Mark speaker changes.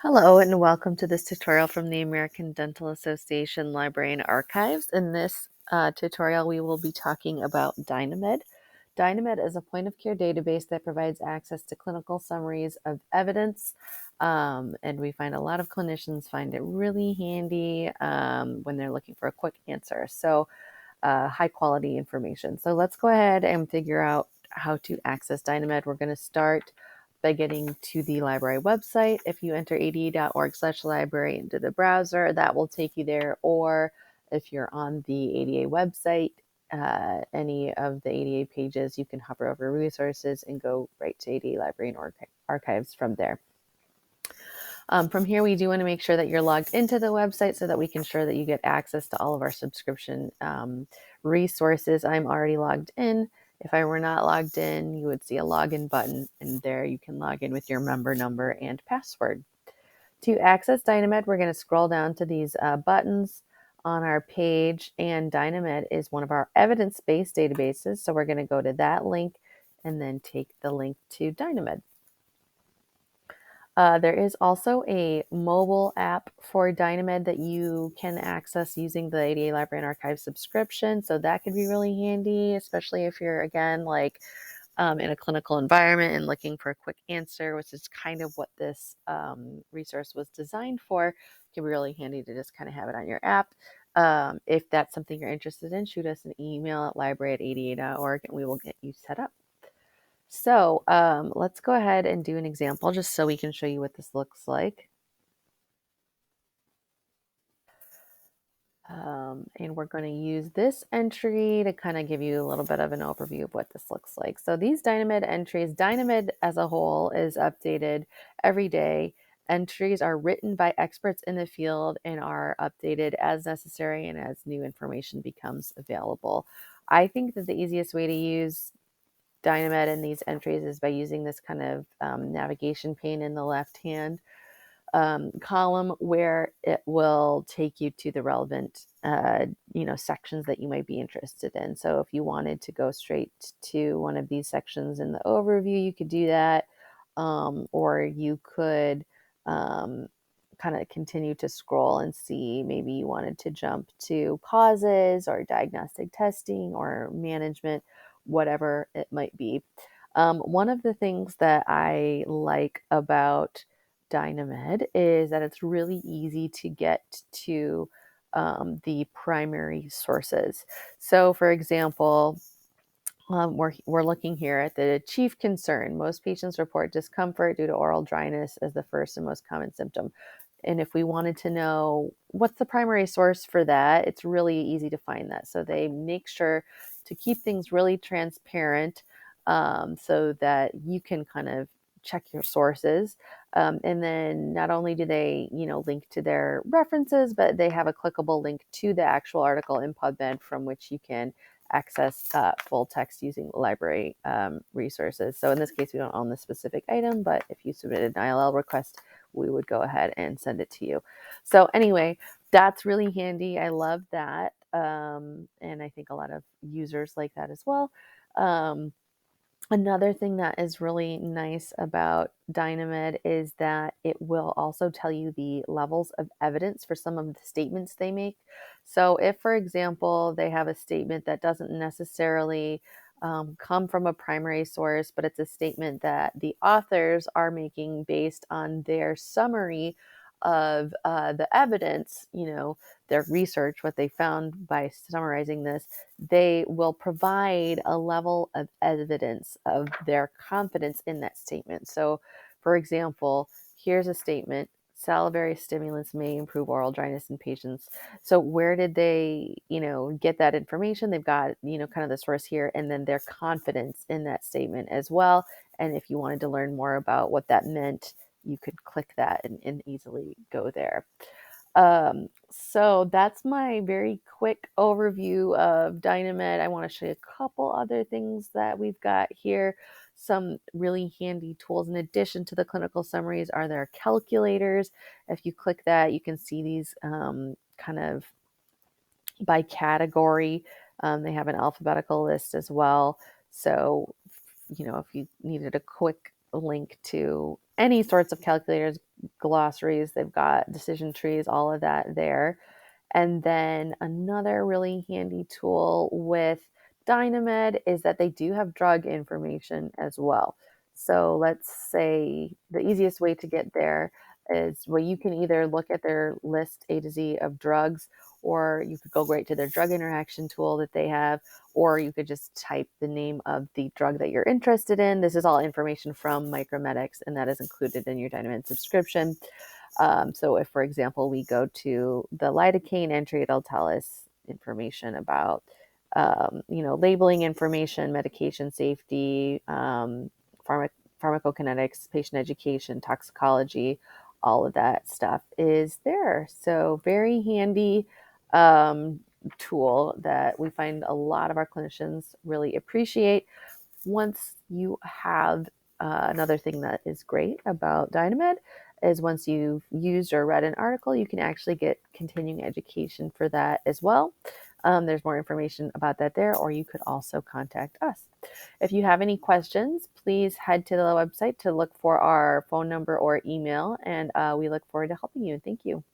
Speaker 1: Hello and welcome to this tutorial from the American Dental Association Library and Archives. In this tutorial, we will be talking about DynaMed. DynaMed is a point-of-care database that provides access to clinical summaries of evidence, and we find a lot of clinicians find it really handy when they're looking for a quick answer. So high-quality information. So let's go ahead and figure out how to access DynaMed. We're going to start by getting to the library website. If you enter ada.org/library into the browser, that will take you there. Or if you're on the ADA website, any of the ADA pages, you can hover over resources and go right to ADA Library and Archives from there. From here, we do want to make sure that you're logged into the website so that we can ensure that you get access to all of our subscription resources. I'm already logged in. If I were not logged in, you would see a login button, and there you can log in with your member number and password. To access DynaMed, we're going to scroll down to these buttons on our page, and DynaMed is one of our evidence-based databases, so we're going to go to that link and then take the link to DynaMed. There is also a mobile app for DynaMed that you can access using the ADA Library and Archive subscription. So that could be really handy, especially if you're, again, like in a clinical environment and looking for a quick answer, which is kind of what this resource was designed for. It can be really handy to just kind of have it on your app. If that's something you're interested in, shoot us an email at library@ada.org and we will get you set up. So let's go ahead and do an example just so we can show you what this looks like. And we're going to use this entry to kind of give you a little bit of an overview of what this looks like. So these DynaMed entries, DynaMed as a whole is updated every day. Entries are written by experts in the field and are updated as necessary and as new information becomes available. I think that the easiest way to use DynaMed in these entries is by using this kind of navigation pane in the left hand column where it will take you to the relevant sections that you might be interested in. So if you wanted to go straight to one of these sections in the overview, you could do that, or you could kind of continue to scroll and see, maybe you wanted to jump to causes or diagnostic testing or management, whatever it might be. One of the things that I like about DynaMed is that it's really easy to get to the primary sources. So, for example, we're looking here at the chief concern. Most patients report discomfort due to oral dryness as the first and most common symptom. And if we wanted to know what's the primary source for that, it's really easy to find that. So they make sure to keep things really transparent so that you can kind of check your sources. And then not only do they, link to their references, but they have a clickable link to the actual article in PubMed from which you can access full text using library resources. So in this case, we don't own the specific item, but if you submitted an ILL request, we would go ahead and send it to you. So anyway, that's really handy. I love that. And I think a lot of users like that as well. Another thing that is really nice about DynaMed is that it will also tell you the levels of evidence for some of the statements they make. So if, for example, they have a statement that doesn't necessarily come from a primary source, but it's a statement that the authors are making based on their summary of the evidence, their research, what they found by summarizing this, they will provide a level of evidence of their confidence in that statement. So, for example, here's a statement: salivary stimulants may improve oral dryness in patients. So where did they, get that information? They've got, kind of the source here, and then their confidence in that statement as well. And if you wanted to learn more about what that meant, you could click that and easily go there. So that's my very quick overview of DynaMed. I want to show you a couple other things that we've got here. Some really handy tools in addition to the clinical summaries are their calculators. If you click that, you can see these kind of by category. They have an alphabetical list as well. So, if you needed a quick link to any sorts of calculators, glossaries, they've got decision trees, all of that there. And then another really handy tool with DynaMed is that they do have drug information as well. So let's say the easiest way to get there is, well, you can either look at their list A to Z of drugs, or you could go right to their drug interaction tool that they have, or you could just type the name of the drug that you're interested in. This is all information from Micromedics, and that is included in your DynaMed subscription. So if, for example, we go to the lidocaine entry, it'll tell us information about, labeling information, medication safety, pharmacokinetics, patient education, toxicology, all of that stuff is there. So very handy tool that we find a lot of our clinicians really appreciate. Once you have another thing that is great about DynaMed is once you've used or read an article, you can actually get continuing education for that as well. There's more information about that there, or you could also contact us. If you have any questions, please head to the website to look for our phone number or email, and we look forward to helping you. Thank you.